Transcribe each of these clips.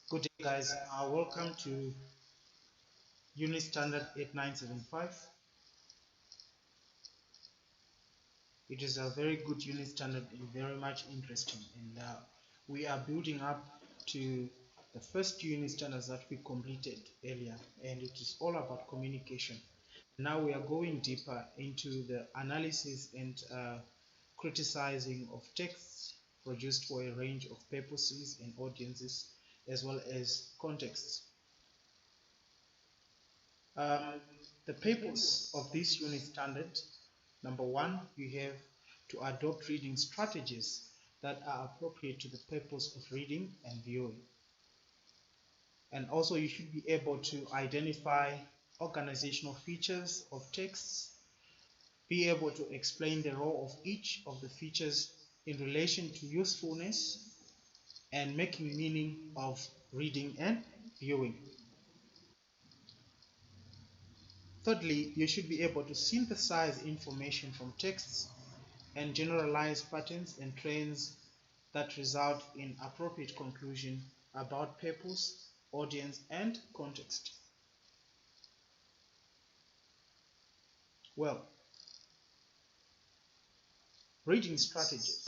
Good day, guys. Welcome to Unit Standard 8975. It is a very good unit standard and very much interesting. And we are building up to the first unit standards that we completed earlier, and it is all about communication. Now we are going deeper into the analysis and criticizing of texts produced for a range of purposes and audiences, as well as contexts. Um, the purpose of this unit standard, number one, you have to adopt reading strategies that are appropriate to the purpose of reading and viewing. And also you should be able to identify organizational features of texts, be able to explain the role of each of the features in relation to usefulness and making meaning of reading and viewing. Thirdly, you should be able to synthesize information from texts and generalize patterns and trends that result in appropriate conclusion about purpose, audience, and context. Well, reading strategies.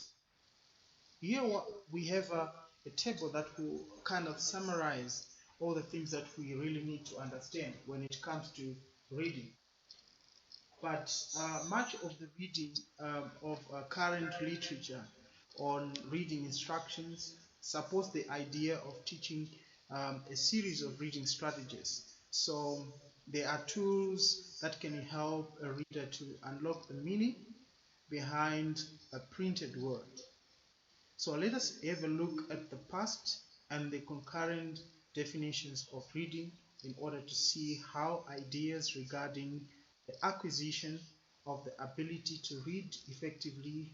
Here we have a table that will kind of summarize all the things that we really need to understand when it comes to reading. But much of the reading of current literature on reading instructions supports the idea of teaching a series of reading strategies. So there are tools that can help a reader to unlock the meaning behind a printed word. So let us have a look at the past and the concurrent definitions of reading in order to see how ideas regarding the acquisition of the ability to read effectively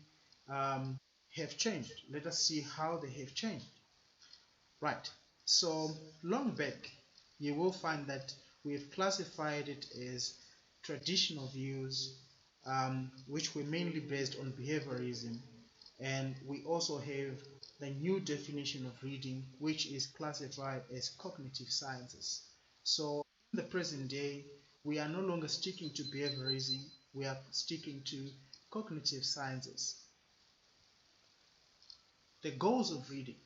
have changed. Let us see how they have changed. Right, so long back, you will find that we have classified it as traditional views, which were mainly based on behaviorism, and we also have the new definition of reading, which is classified as cognitive sciences. So in the present day, we are no longer sticking to behaviorism, we are sticking to cognitive sciences. The goals of reading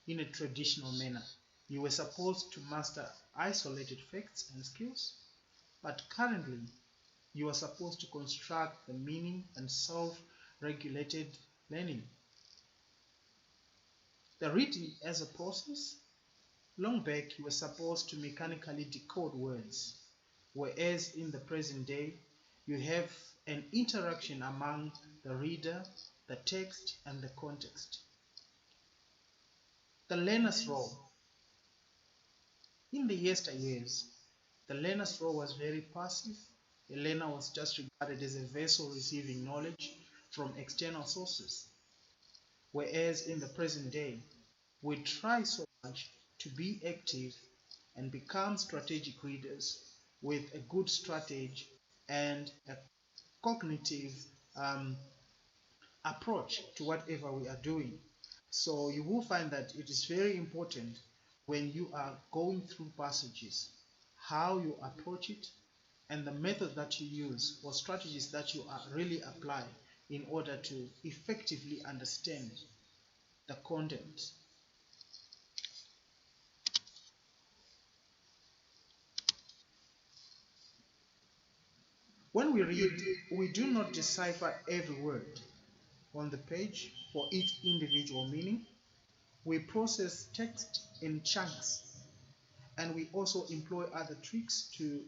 in a traditional manner. You were supposed to master isolated facts and skills, but currently you are supposed to construct the meaning and self-regulated learning. The reading as a process. Long back, you were supposed to mechanically decode words, whereas in the present day, you have an interaction among the reader, the text, and the context. The learner's role. In the yesteryears, the learner's role was very passive. The learner was just regarded as a vessel receiving knowledge from external sources. Whereas in the present day, we try so much to be active and become strategic readers with a good strategy and a cognitive approach to whatever we are doing. So you will find that it is very important when you are going through passages, how you approach it, and the method that you use or strategies that you really apply in order to effectively understand the content. When we read, we do not decipher every word on the page for its individual meaning. We process text in chunks, and we also employ other tricks to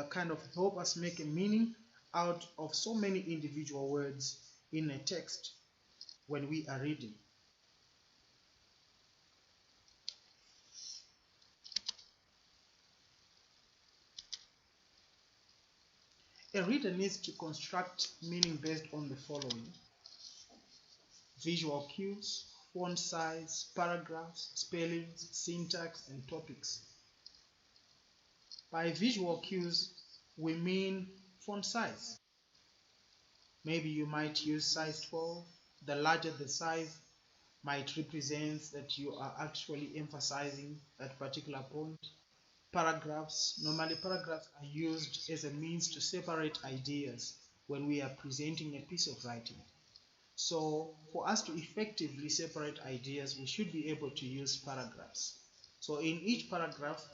kind of help us make a meaning out of so many individual words in a text when we are reading. A reader needs to construct meaning based on the following: visual cues, font size, paragraphs, spellings, syntax, and topics. By visual cues, we mean font size. Maybe you might use size 12. The larger the size might represent that you are actually emphasizing that particular point. Paragraphs, normally paragraphs are used as a means to separate ideas when we are presenting a piece of writing. So for us to effectively separate ideas, we should be able to use paragraphs. So in each paragraph,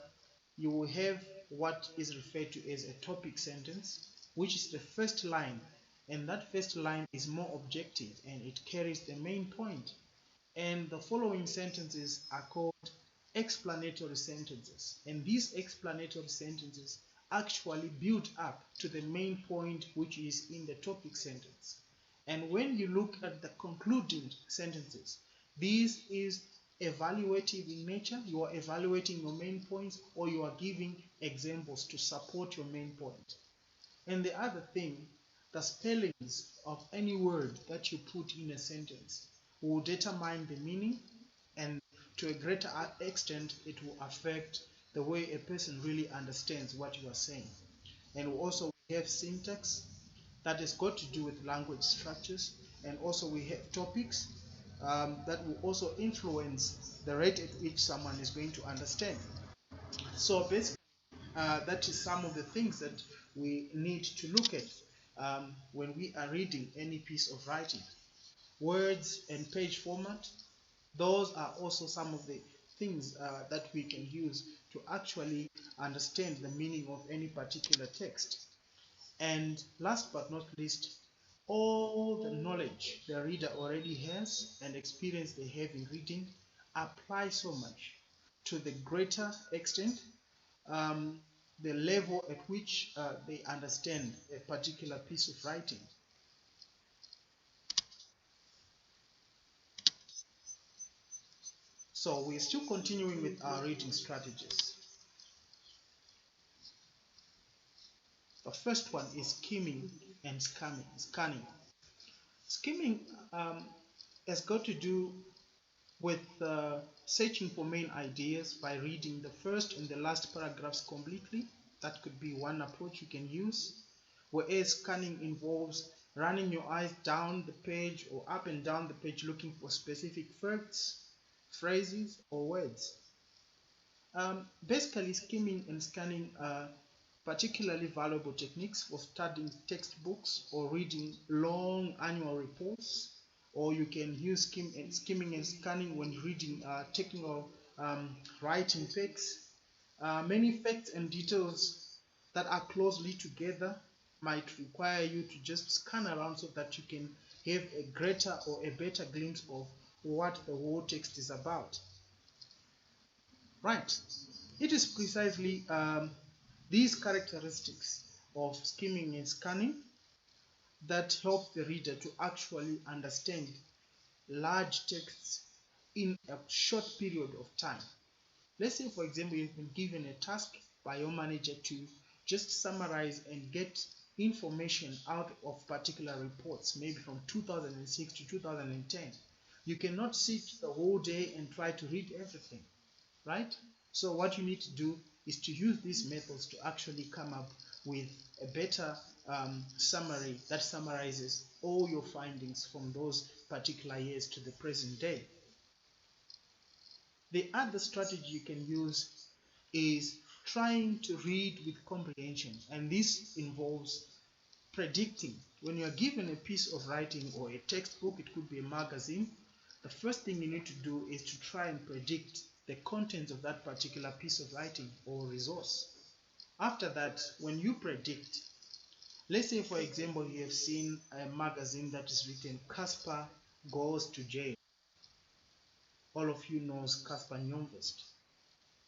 you will have what is referred to as a topic sentence, which is the first line, and that first line is more objective and it carries the main point. And the following sentences are called explanatory sentences, and these explanatory sentences actually build up to the main point, which is in the topic sentence. And when you look at the concluding sentences, this is evaluative in nature. You are evaluating your main points, or you are giving examples to support your main point. And the other thing, the spellings of any word that you put in a sentence will determine the meaning, and to a greater extent it will affect the way a person really understands what you are saying. And we also have syntax that has got to do with language structures, and also we have topics that will also influence the rate at which someone is going to understand. So basically that is some of the things that we need to look at when we are reading any piece of writing. Words and page format, those are also some of the things that we can use to actually understand the meaning of any particular text. And last but not least, all the knowledge the reader already has and experience they have in reading apply so much to the greater extent the level at which they understand a particular piece of writing. So we're still continuing with our reading strategies. The first one is skimming and scanning. Skimming has got to do with searching for main ideas by reading the first and the last paragraphs completely. That could be one approach you can use. Whereas scanning involves running your eyes down the page or up and down the page looking for specific facts, phrases, or words. Basically, skimming and scanning are particularly valuable techniques for studying textbooks or reading long annual reports, or you can use skimming and scanning when reading technical writing texts. Many facts and details that are closely together might require you to just scan around so that you can have a greater or a better glimpse of what the whole text is about. Right. It is precisely these characteristics of skimming and scanning that help the reader to actually understand large texts in a short period of time. Let's say, for example, you've been given a task by your manager to just summarize and get information out of particular reports, maybe from 2006 to 2010. You cannot sit the whole day and try to read everything, right? So what you need to do is to use these methods to actually come up with a better summary that summarizes all your findings from those particular years to the present day. The other strategy you can use is trying to read with comprehension, and this involves predicting. When you are given a piece of writing or a textbook, it could be a magazine, the first thing you need to do is to try and predict the contents of that particular piece of writing or resource. After that, when you predict, let's say for example you have seen a magazine that is written Casper goes to jail. All of you knows Casper Nyong'ost.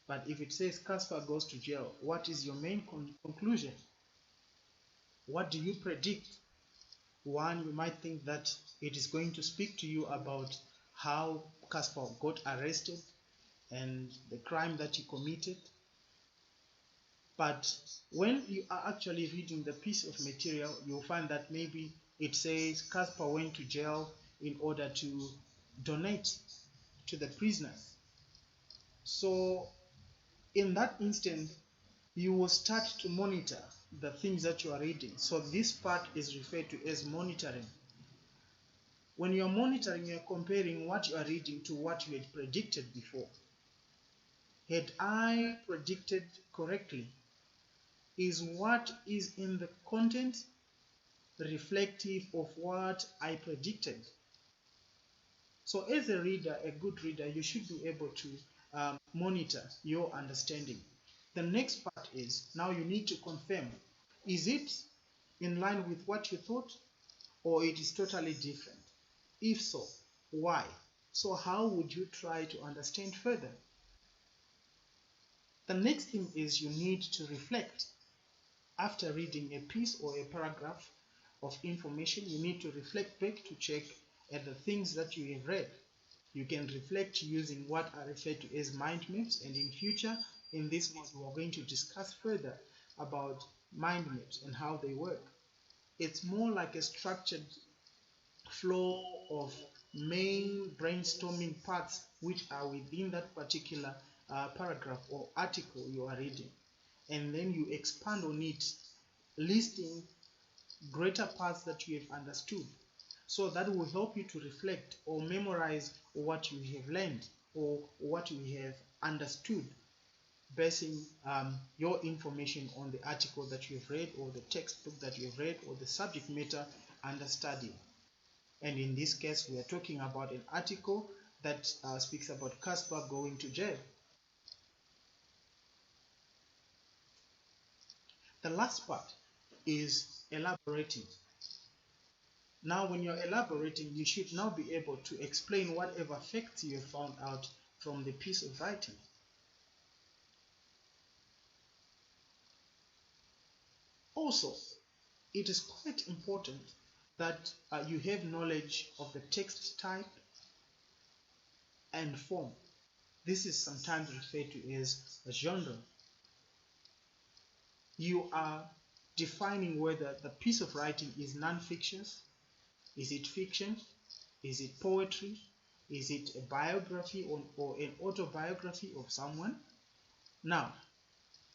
But if it says Casper goes to jail, what is your main conclusion? What do you predict? One, you might think that it is going to speak to you about how Casper got arrested and the crime that he committed. But when you are actually reading the piece of material, you'll find that maybe it says Casper went to jail in order to donate to the prisoners. So in that instant, you will start to monitor the things that you are reading. So this part is referred to as monitoring. When you are monitoring, you are comparing what you are reading to what you had predicted before. Had I predicted correctly? Is what is in the content reflective of what I predicted? So as a reader, a good reader, you should be able to monitor your understanding. The next part is, now you need to confirm, is it in line with what you thought, or it is totally different? If so, why? So how would you try to understand further? The next thing is you need to reflect. After reading a piece or a paragraph of information, you need to reflect back to check at the things that you have read. You can reflect using what are referred to as mind maps, and in future, in this month, we are going to discuss further about mind maps and how they work. It's more like a structured flow of main brainstorming parts which are within that particular paragraph or article you are reading, and then you expand on it, listing greater parts that you have understood. So that will help you to reflect or memorize what you have learned or what you have understood, basing your information on the article that you have read or the textbook that you have read or the subject matter under study. And in this case, we are talking about an article that speaks about Casper going to jail. The last part is elaborating. Now, when you're elaborating, you should now be able to explain whatever facts you have found out from the piece of writing. Also, it is quite important that you have knowledge of the text type and form. This is sometimes referred to as a genre. You are defining whether the piece of writing is non-fiction, is it fiction, is it poetry, is it a biography or an autobiography of someone. Now,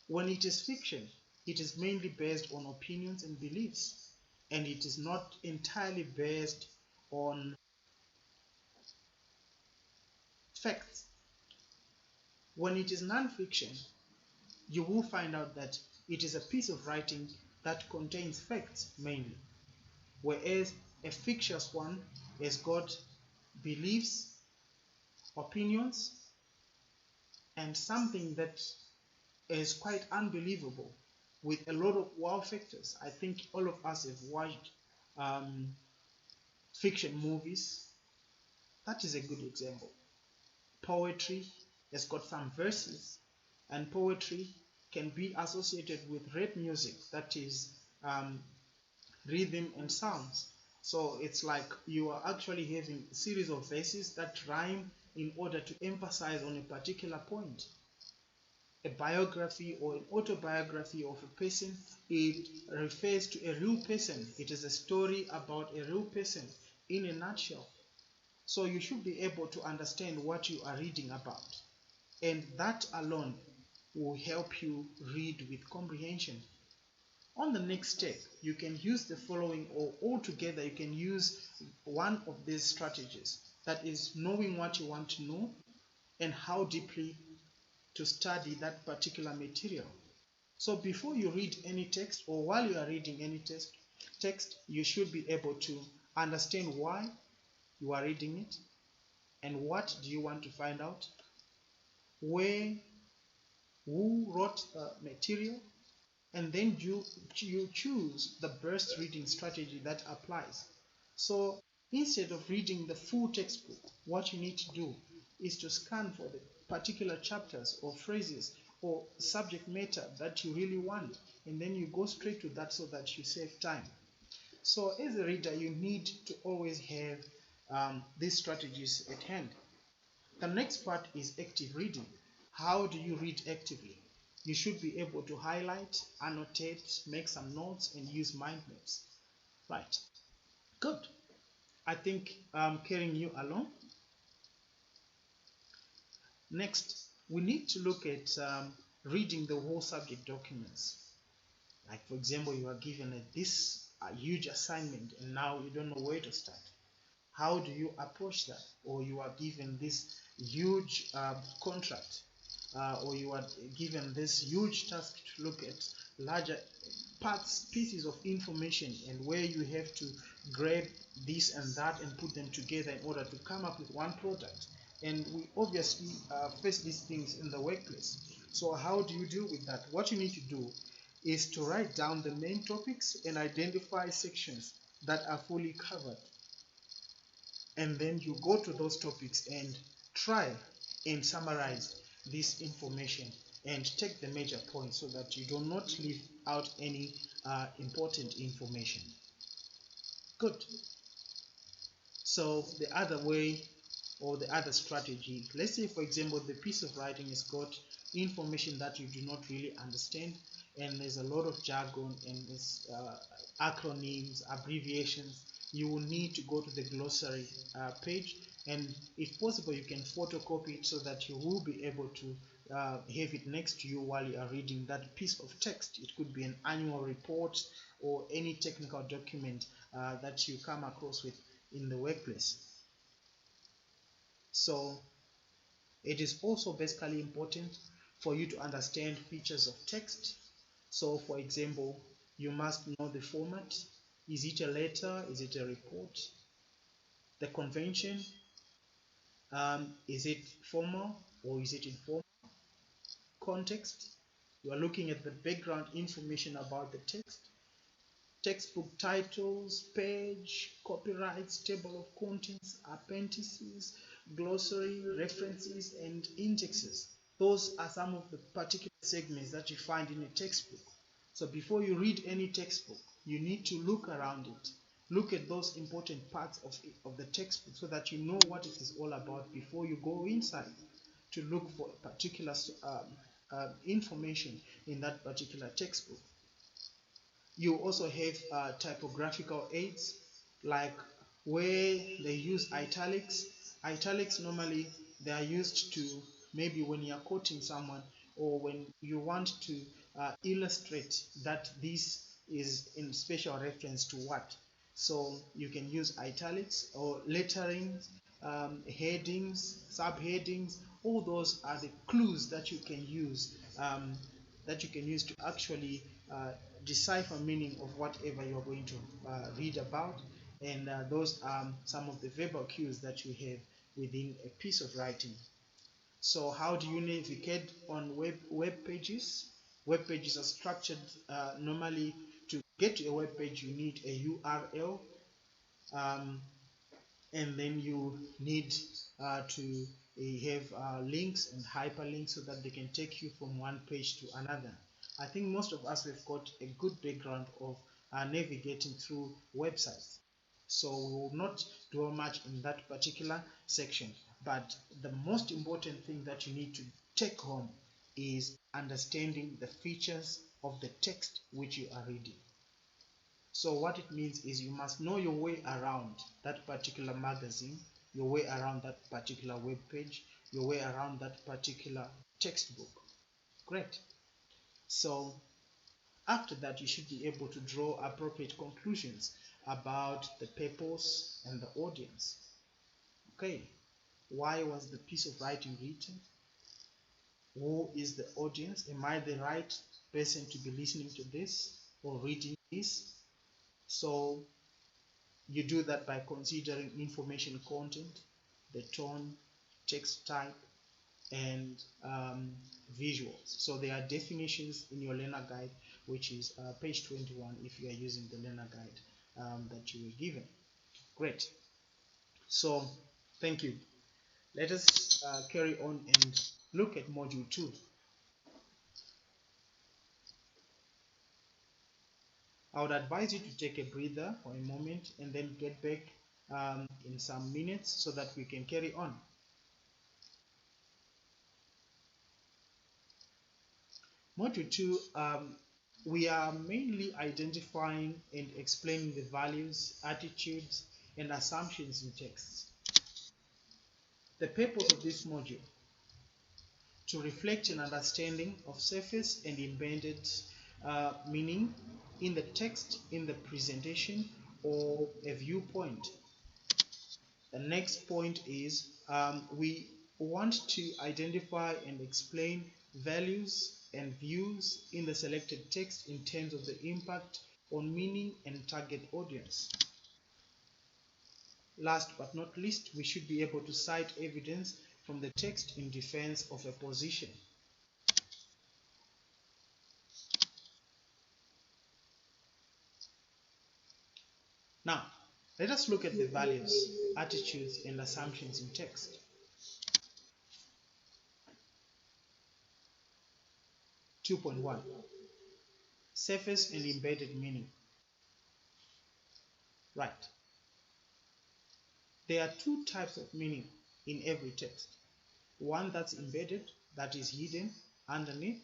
when it is fiction, it is mainly based on opinions and beliefs, and it is not entirely based on facts. When it is non-fiction, you will find out that it is a piece of writing that contains facts mainly, whereas a fictitious one has got beliefs, opinions, and something that is quite unbelievable with a lot of wow factors. I think all of us have watched fiction movies. That is a good example. Poetry has got some verses, and poetry can be associated with rap music, that is rhythm and sounds. So it's like you are actually having a series of verses that rhyme in order to emphasize on a particular point. A biography or an autobiography of a person, it refers to a real person. It is a story about a real person in a nutshell. So you should be able to understand what you are reading about, and that alone will help you read with comprehension. On the next step, you can use the following, or altogether you can use one of these strategies, that is knowing what you want to know and how deeply to study that particular material. So before you read any text, or while you are reading any text, you should be able to understand why you are reading it and what do you want to find out, where, who wrote the material, and then you choose the best reading strategy that applies. So instead of reading the full textbook, what you need to do is to scan for the particular chapters or phrases or subject matter that you really want, and then you go straight to that so that you save time. So as a reader, you need to always have these strategies at hand. The next part is active reading. How do you read actively? You should be able to highlight, annotate, make some notes, and use mind maps. Right. Good. I think I'm carrying you along. Next, we need to look at reading the whole subject documents. Like, for example, you are given this huge assignment and now you don't know where to start. How do you approach that? Or you are given this huge contract, or you are given this huge task to look at larger pieces of information, and where you have to grab this and that and put them together in order to come up with one product. And we obviously face these things in the workplace. So how do you deal with that? What you need to do is to write down the main topics and identify sections that are fully covered, and then you go to those topics and try and summarize this information and take the major points so that you do not leave out any important information. Good. So the other way, or the other strategy, let's say for example the piece of writing has got information that you do not really understand, and there's a lot of jargon and there's acronyms, abbreviations. You will need to go to the glossary page, and if possible you can photocopy it so that you will be able to have it next to you while you are reading that piece of text. It could be an annual report or any technical document that you come across with in the workplace. So it is also basically important for you to understand features of text. So for example, you must know the format. Is it a letter? Is it a report? The convention, is it formal or is it informal? Context, you are looking at the background information about the text. Textbook titles, page, copyrights, table of contents, appendices, glossary, references, and indexes. Those are some of the particular segments that you find in a textbook. So before you read any textbook, you need to look around it. Look at those important parts of the textbook so that you know what it is all about before you go inside to look for a particular information in that particular textbook. You also have typographical aids, like where they use italics. Italics normally they are used to maybe when you are quoting someone, or when you want to illustrate that this is in special reference to what. So you can use italics or lettering, headings, subheadings. All those are the clues that you can use to actually decipher meaning of whatever you're going to read about. And those are some of the verbal cues that you have within a piece of writing. So how do you navigate on web pages? Web pages are structured normally. To get to a web page you need a URL, and then you need to have links and hyperlinks so that they can take you from one page to another. I think most of us have got a good background of navigating through websites, so we will not dwell much in that particular section. But the most important thing that you need to take home is understanding the features of the text which you are reading. So what it means is you must know your way around that particular magazine, your way around that particular web page, your way around that particular textbook. Great. So after that, you should be able to draw appropriate conclusions about the purpose and the audience. Okay, why was the piece of writing written? Who is the audience? Am I the right person to be listening to this or reading this? So you do that by considering information content, the tone, text type, and visuals. So there are definitions in your learner guide, which is page 21 if you are using the learner guide that you were given. Great. So thank you. Let us carry on and look at module 2. I would advise you to take a breather for a moment and then get back in some minutes so that we can carry on. Module 2, we are mainly identifying and explaining the values, attitudes, and assumptions in texts. The purpose of this module: to reflect an understanding of surface and embedded meaning in the text, in the presentation, or a viewpoint. The next point is we want to identify and explain values and views in the selected text in terms of the impact on meaning and target audience. Last but not least, we should be able to cite evidence from the text in defense of a position. Now, let us look at the values, attitudes, and assumptions in text. Two point one, surface and embedded meaning. Right. There are two types of meaning in every text. One that's embedded, that is hidden underneath,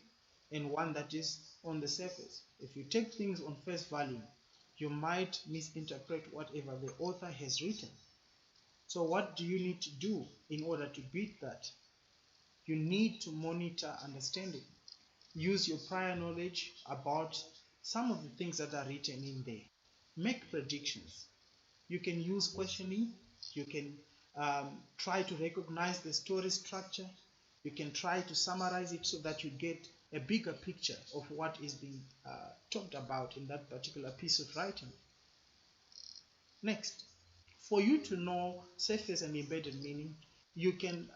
and one that is on the surface. If you take things on face value, you might misinterpret whatever the author has written. So what do you need to do in order to beat that? You need to monitor understanding. Use your prior knowledge about some of the things that are written in there. Make predictions. You can use questioning. You can try to recognize the story structure. You can try to summarize it so that you get a bigger picture of what is being talked about in that particular piece of writing. Next, for you to know surface and embedded meaning, you can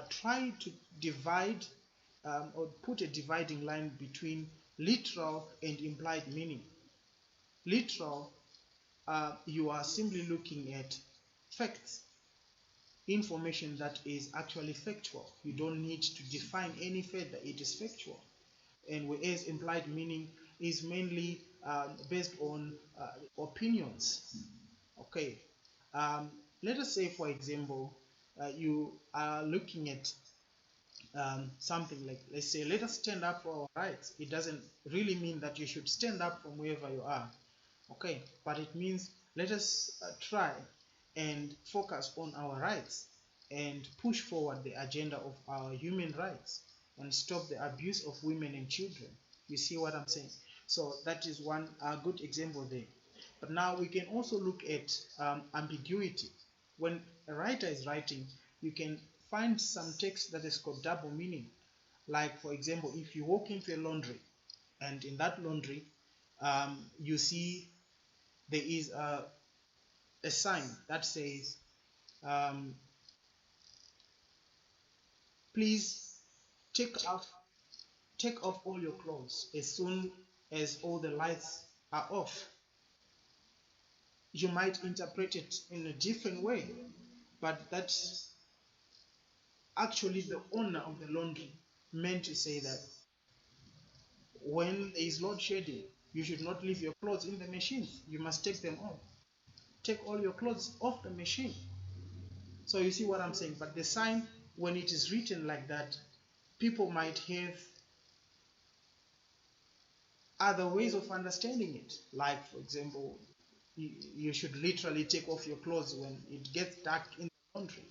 try to divide or put a dividing line between literal and implied meaning. Literal, you are simply looking at facts, information that is actually factual. You don't need to define any further, it is factual. And whereas implied meaning is mainly based on opinions. Okay, let us say, for example, you are looking at something like, let's say, let us stand up for our rights. It doesn't really mean that you should stand up from wherever you are. Okay, but it means let us try and focus on our rights and push forward the agenda of our human rights and stop the abuse of women and children. You see what I'm saying? So that is one good example there. But now we can also look at ambiguity. When a writer is writing, you can find some text that has got double meaning. Like, for example, if you walk into a laundry, and in that laundry, you see there is a sign that says, please take off all your clothes as soon as all the lights are off. You might interpret it in a different way, but that's actually the owner of the laundry meant to say that when there is load shedding, you should not leave your clothes in the machines. You must take them off. Take all your clothes off the machine. So you see what I'm saying? But the sign, when it is written like that, people might have other ways of understanding it. Like, for example, you should literally take off your clothes when it gets dark in the laundry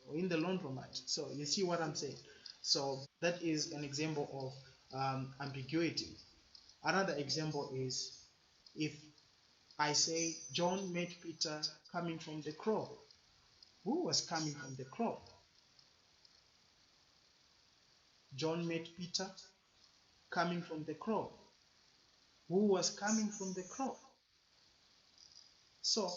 or in the laundromat. So you see what I'm saying? So that is an example of ambiguity. Another example is if I say John met Peter coming from the crop. Who was coming from the crop? John met Peter coming from the crop. Who was coming from the crop? So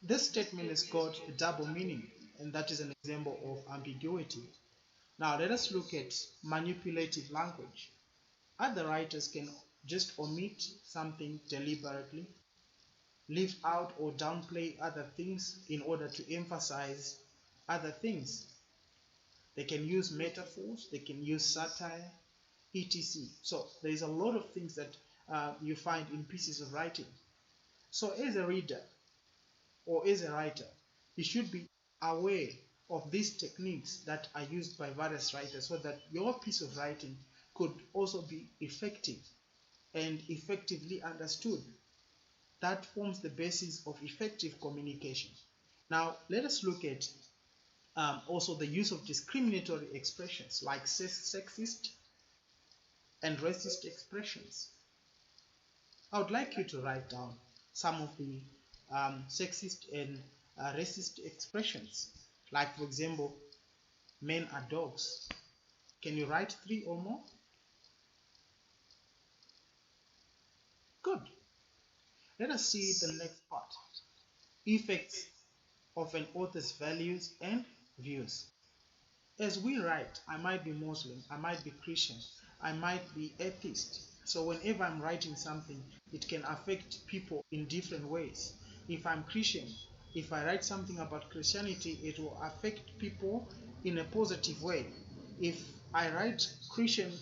this statement has got a double meaning, and that is an example of ambiguity. Now let us look at manipulative language. Other writers can just omit something deliberately, leave out or downplay other things in order to emphasize other things. They can use metaphors, they can use satire, etc. So there is a lot of things that you find in pieces of writing. So as a reader or as a writer, you should be aware of these techniques that are used by various writers so that your piece of writing could also be effective and effectively understood. That forms the basis of effective communication. Now, let us look at also the use of discriminatory expressions like sexist and racist expressions. I would like you to write down some of the sexist and racist expressions. Like, for example, men are dogs. Can you write 3 or more? Good. Let us see the next part. Effects of an author's values and views. As we write, I might be Muslim, I might be Christian, I might be atheist. So whenever I'm writing something, it can affect people in different ways. If I'm Christian, if I write something about Christianity, it will affect people in a positive way. If I write Christian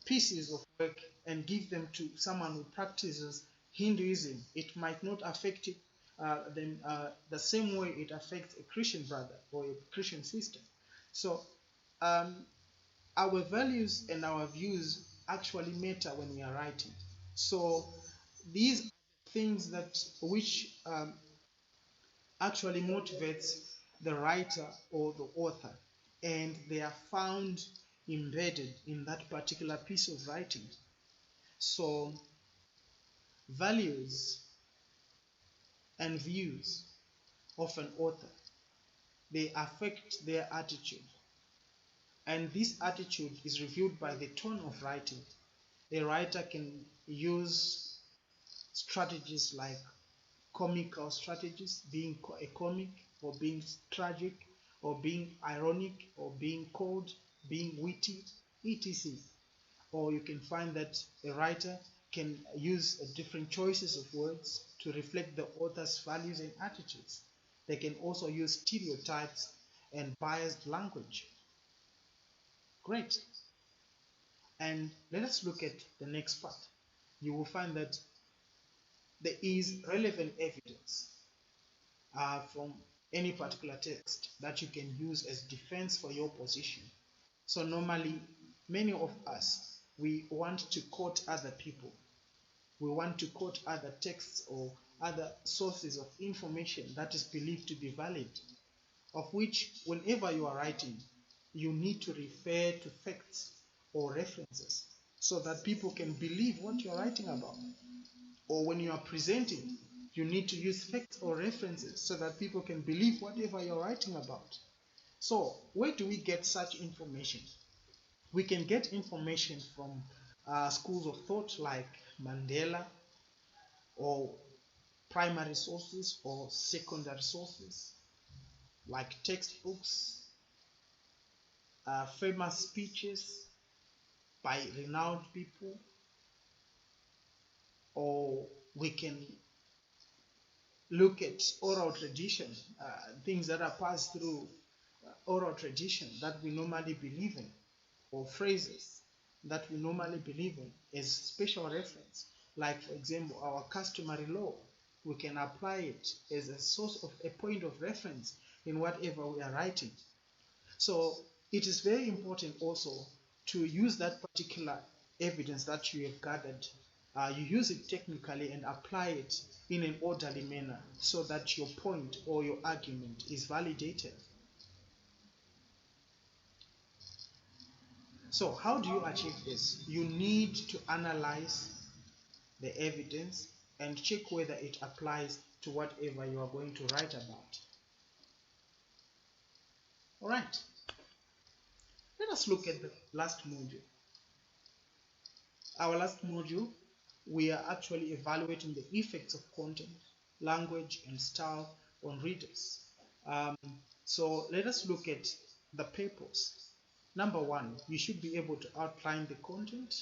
pieces of work and give them to someone who practices Hinduism, it might not affect them the same way it affects a Christian brother or a Christian sister. So our values and our views actually matter when we are writing. So these are things that which actually motivates the writer or the author, and they are found embedded in that particular piece of writing. So values and views of an author, they affect their attitude, and this attitude is revealed by the tone of writing. A writer can use strategies like comical strategies, being a comic, or being tragic, or being ironic, or being cold, being witty, etc. Or you can find that a writer can use different choices of words to reflect the author's values and attitudes. They can also use stereotypes and biased language. Great. And let us look at the next part. You will find that there is relevant evidence from any particular text that you can use as defense for your position. So normally, many of us, we want to quote other people. We want to quote other texts or other sources of information that is believed to be valid, of which whenever you are writing, you need to refer to facts or references so that people can believe what you are writing about. Or when you are presenting, you need to use facts or references so that people can believe whatever you're writing about. So where do we get such information? We can get information from schools of thought like Mandela, or primary sources or secondary sources like textbooks, famous speeches by renowned people, or we can look at oral tradition, things that are passed through oral tradition that we normally believe in, or phrases that we normally believe in as special reference. Like, for example, our customary law, we can apply it as a source of a point of reference in whatever we are writing. So it is very important also to use that particular evidence that you have gathered. You use it technically and apply it in an orderly manner so that your point or your argument is validated. So how do you achieve this? You need to analyze the evidence and check whether it applies to whatever you are going to write about. All right. Let us look at the last module. Our last module, we are actually evaluating the effects of content, language, and style on readers. So let us look at the purpose. Number one, you should be able to outline the content,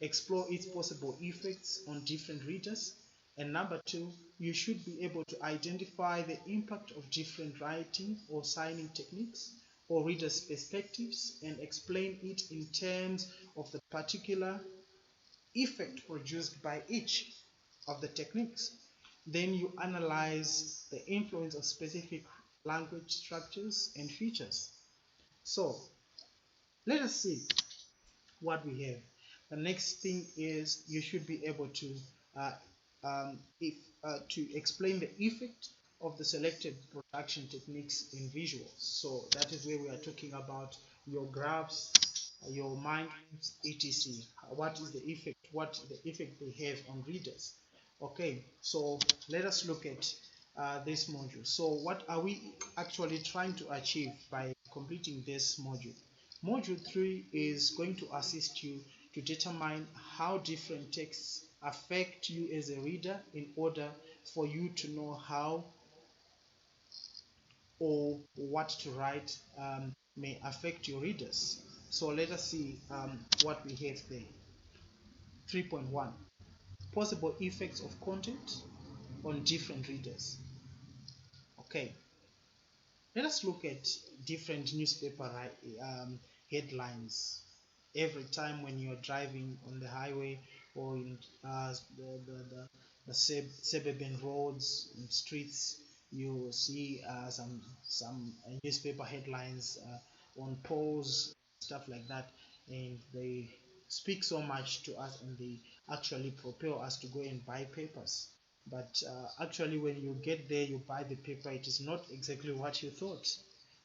explore its possible effects on different readers. And number two, you should be able to identify the impact of different writing or signing techniques or readers' perspectives and explain it in terms of the particular effect produced by each of the techniques. Then you analyze the influence of specific language structures and features. So let us see what we have. The next thing is you should be able to explain the effect of the selected production techniques in visuals. So that is where we are talking about your graphs, your mind maps, etc. What is the effect? What the effect they have on readers? Okay, so let us look at this module. So what are we actually trying to achieve by completing this module? Module 3 is going to assist you to determine how different texts affect you as a reader in order for you to know how or what to write may affect your readers. So let us see what we have there. 3.1 Possible effects of content on different readers. Okay, let us look at different newspaper headlines. Every time when you're driving on the highway or in the suburban roads and streets, you see some newspaper headlines on poles, stuff like that, and they speak so much to us, and they actually propel us to go and buy papers. But actually, when you get there, you buy the paper, it is not exactly what you thought.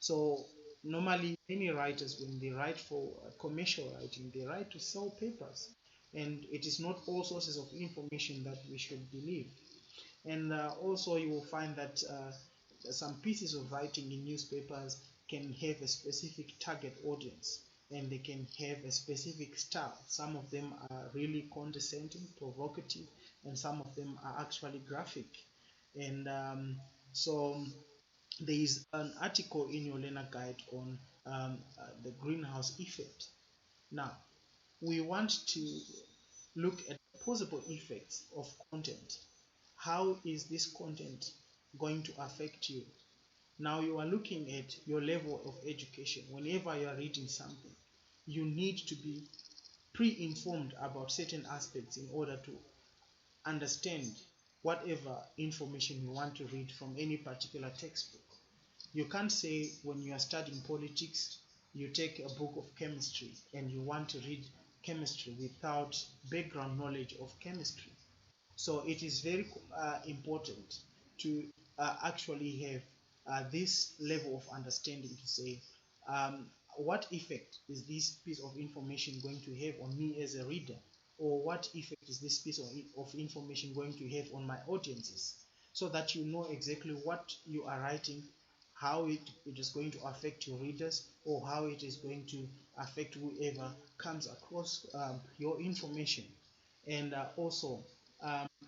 So normally many writers, when they write for commercial writing, they write to sell papers, and it is not all sources of information that we should believe. And also you will find that some pieces of writing in newspapers can have a specific target audience, and they can have a specific style. Some of them are really condescending, provocative, and some of them are actually graphic. And so there is an article in your learner guide on the greenhouse effect. Now, we want to look at possible effects of content. How is this content going to affect you? Now you are looking at your level of education. Whenever you are reading something, you need to be pre-informed about certain aspects in order to understand whatever information you want to read from any particular textbook. You can't say when you are studying politics, you take a book of chemistry and you want to read chemistry without background knowledge of chemistry. So it is very important to actually have this level of understanding to say, what effect is this piece of information going to have on me as a reader, or what effect is this piece of information going to have on my audiences, so that you know exactly what you are writing, how it is going to affect your readers, or how it is going to affect whoever comes across your information. And also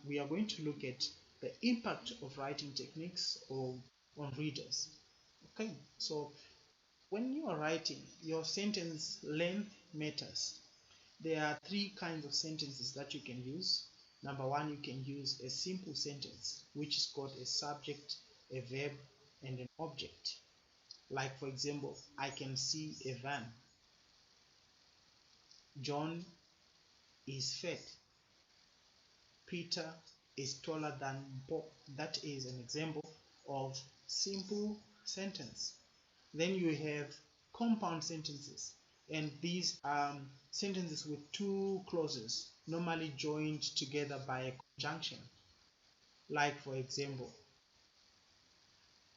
we are going to look at the impact of writing techniques on readers. Okay, so when you are writing, your sentence length matters. There are three kinds of sentences that you can use. Number one, you can use a simple sentence, which is called a subject, a verb, and an object. Like, for example, I can see a van. John is fat. Peter is taller than Bob. That is an example of simple sentence. Then you have compound sentences, and these are sentences with two clauses, normally joined together by a conjunction. Like, for example,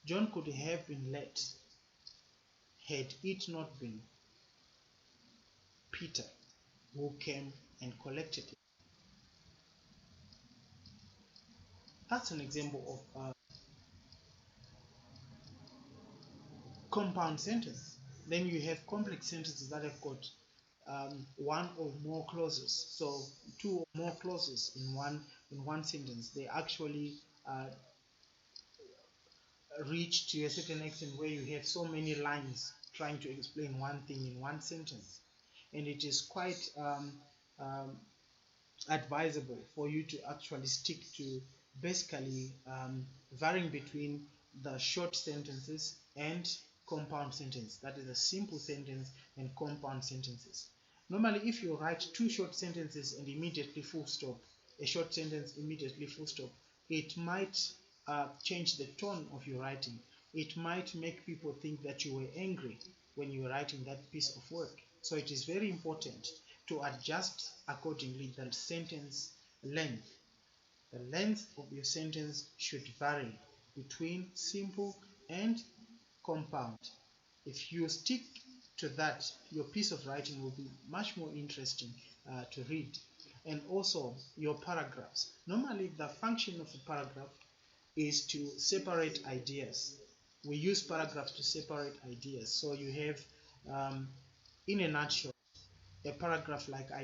John could have been late had it not been Peter who came and collected it. That's an example of compound sentence. Then you have complex sentences that have got one or more clauses. So two or more clauses in one sentence. They actually reach to a certain extent where you have so many lines trying to explain one thing in one sentence, and it is quite advisable for you to actually stick to basically varying between the short sentences and compound sentence. That is a simple sentence and compound sentences. Normally, if you write two short sentences and immediately full stop, a short sentence immediately full stop, it might change the tone of your writing. It might make people think that you were angry when you were writing that piece of work. So it is very important to adjust accordingly the sentence length. The length of your sentence should vary between simple and compound. If you stick to that, your piece of writing will be much more interesting to read. And also your paragraphs. Normally the function of a paragraph is to separate ideas. We use paragraphs to separate ideas. So you have, in a nutshell, a paragraph like I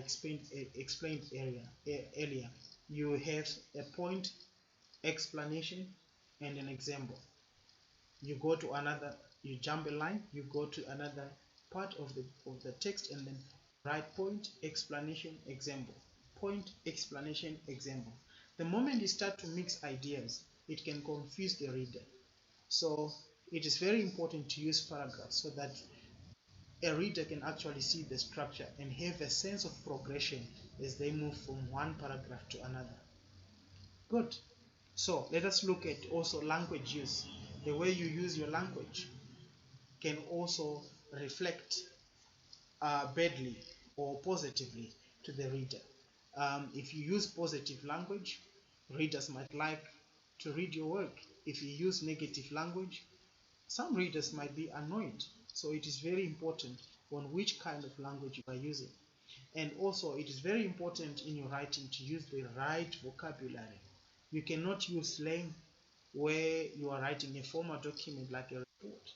explained earlier. You have a point, explanation, and an example. You go to another, you jump a line, you go to another part of the text, and then write point, explanation, example. Point, explanation, example. The moment you start to mix ideas, it can confuse the reader. So it is very important to use paragraphs so that a reader can actually see the structure and have a sense of progression as they move from one paragraph to another. Good. So let us look at also language use. The way you use your language can also reflect badly or positively to the reader. If you use positive language, readers might like to read your work. If you use negative language, some readers might be annoyed. So it is very important on which kind of language you are using. And also it is very important in your writing to use the right vocabulary. You cannot use slang where you are writing a formal document like a report.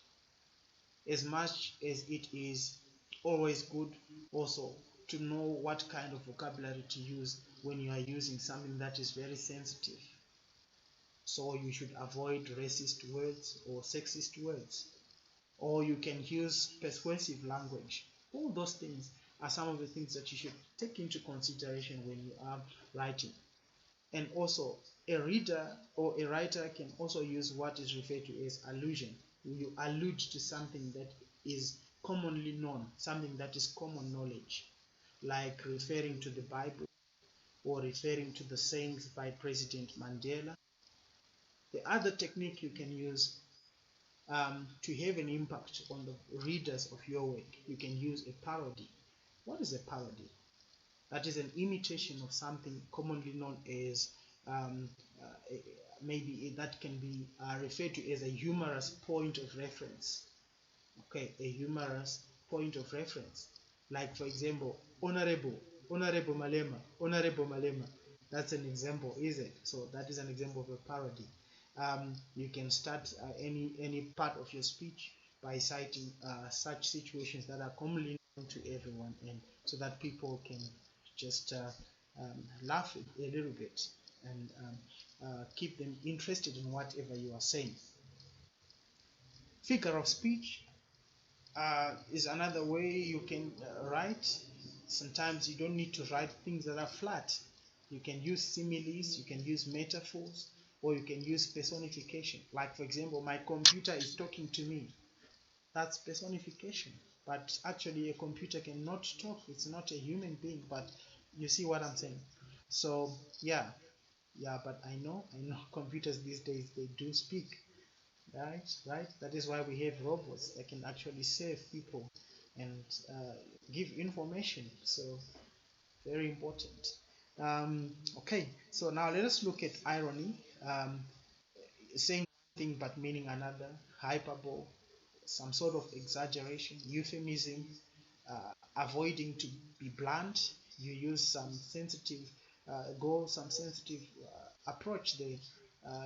As much as it is always good also to know what kind of vocabulary to use when you are using something that is very sensitive. So you should avoid racist words or sexist words. Or you can use persuasive language. All those things are some of the things that you should take into consideration when you are writing. And also, a reader or a writer can also use what is referred to as allusion. You allude to something that is commonly known, something that is common knowledge, like referring to the Bible or referring to the sayings by President Mandela. The other technique you can use to have an impact on the readers of your work, you can use a parody. What is a parody? That is an imitation of something commonly known as maybe that can be referred to as a humorous point of reference. Okay, a humorous point of reference. Like for example, honorable Malema. That's an example, is it? So that is an example of a parody. You can start any part of your speech by citing such situations that are commonly known to everyone, and so that people can just laugh a little bit and keep them interested in whatever you are saying. Figure of speech is another way you can write. Sometimes you don't need to write things that are flat. You can use similes, you can use metaphors, or you can use personification. Like for example, my computer is talking to me. That's personification. But actually a computer cannot talk. It's not a human being, but you see what I'm saying. So yeah, but I know computers these days, they do speak. Right. That is why we have robots that can actually save people and give information. So very important. Okay, so now let us look at irony. Saying one thing but meaning another, hyperbole, some sort of exaggeration, euphemism, avoiding to be blunt. You use some sensitive approach there.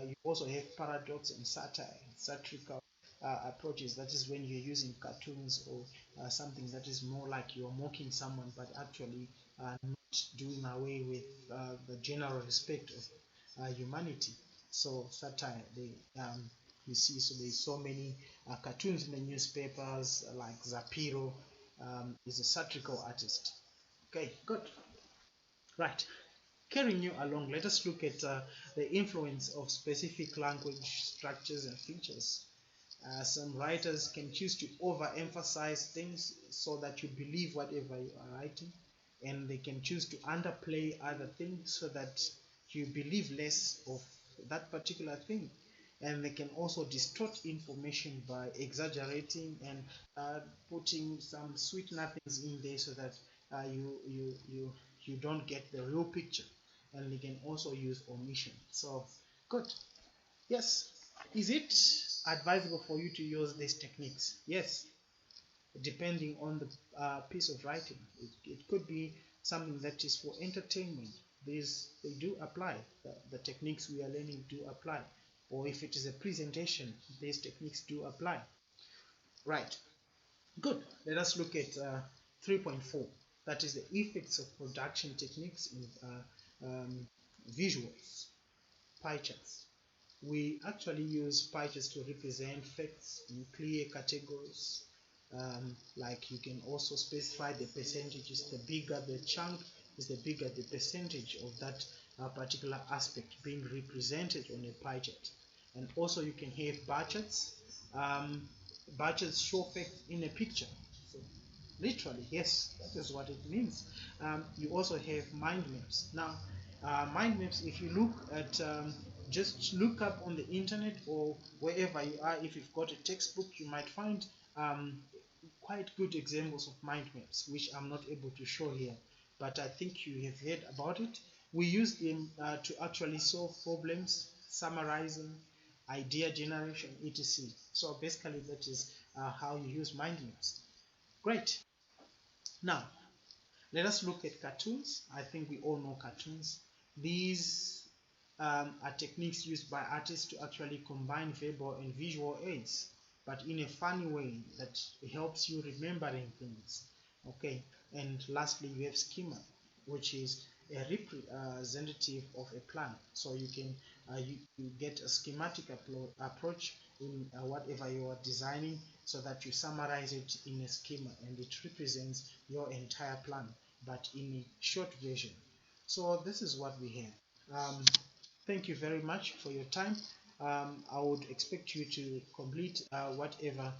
You also have paradox and satirical approaches. That is when you're using cartoons or something that is more like you're mocking someone, but actually not doing away with the general respect of humanity. So satire, you see, so there's so many cartoons in the newspapers, like Zapiro is a satirical artist. Okay, good. Right. Carrying you along, let us look at the influence of specific language structures and features. Some writers can choose to overemphasize things so that you believe whatever you are writing, and they can choose to underplay other things so that you believe less of that particular thing. And they can also distort information by exaggerating and putting some sweet nothings in there so that you don't get the real picture. And they can also use omission. So good. Yes. Is it advisable for you to use these techniques? Yes, depending on the piece of writing. It could be something that is for entertainment. They do apply. The techniques we are learning do apply. or if it is a presentation, these techniques do apply. Right, good. Let us look at 3.4. That is the effects of production techniques in visuals, pie charts. We actually use pie charts to represent facts in clear categories. Like you can also specify the percentages. The bigger the chunk is, the bigger the percentage of that particular aspect being represented on a pie chart. And also you can have bar charts. Bar charts show facts in a picture. So literally, yes, that is what it means. You also have mind maps. Now, mind maps, if you look at, just look up on the internet or wherever you are, if you've got a textbook, you might find quite good examples of mind maps, which I'm not able to show here, but I think you have heard about it. We use them to actually solve problems, summarizing, idea generation, etc. So basically that is how you use mind maps. Great. Now, let us look at cartoons. I think we all know cartoons. These are techniques used by artists to actually combine verbal and visual aids, but in a funny way that helps you remembering things. Okay, and lastly, you have schema, which is a representative of a plan. So you can you get a schematic approach in whatever you are designing, so that you summarize it in a schema and it represents your entire plan, but in a short version. So this is what we have. Thank you very much for your time. I would expect you to complete whatever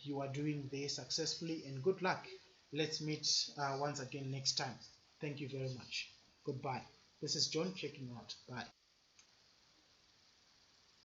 you are doing there successfully, and good luck. Let's meet once again next time. Thank you very much. Goodbye. This is John checking out. Bye.